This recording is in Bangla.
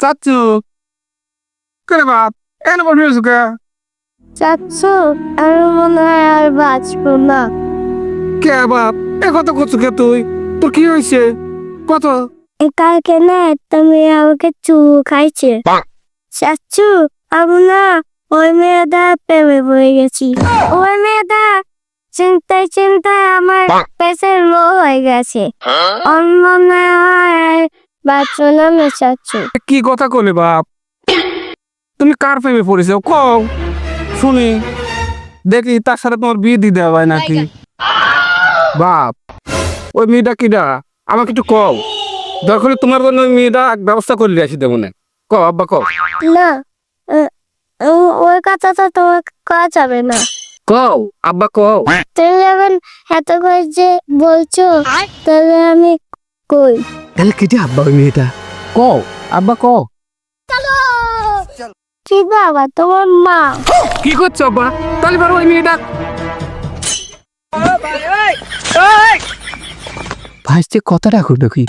চাচ্ছু কেন বাপ এখানে বসে আছো কে? চাচ্ছু আমি মনে হয় আর বাঁচবো না। কে বাপ এ কত করছো কে তুই? তোর কি হয়েছে কত? কালকে না একটা মেয়ে আমাকে চুমু খাইছে। চাচ্ছু আমি না ওই মেয়েটা প্রেমে পড়ে গেছি। ওই মেয়েটা চিন্তায় চিন্তায় আমার পেছনে লো হয়ে গেছে। অন্য মনে হয় বাঁচবো না আমি চাচ্ছু। কি কথা কলে বাপ? তুমি কার প্রেমে পড়েছো কও শুনি, দেখি তার সাথে তোমার বিয়ে দিয়ে দেওয়া হয় নাকি। বাপ ওই মেয়েটা কিডা আমাকে একটু কও, দরকার হলে তোমার জন্য ওই মেয়েটা ব্যবস্থা করে আসি দেবো না। কও আব্বা কও। না ওই কথাটা তোমার করা যাবে না। কও আব্বা কও। তুমি এখন এত করে যে বলছো তাহলে আমি কই। তাহলে কেটে আব্বা ওই মেয়েটা কও আব্বা কও। কি বাবা তোমার মা? কি করছো আব্বা? তাহলে পারো ওই মেয়েটা ভাইসতে কত রাখো নাকি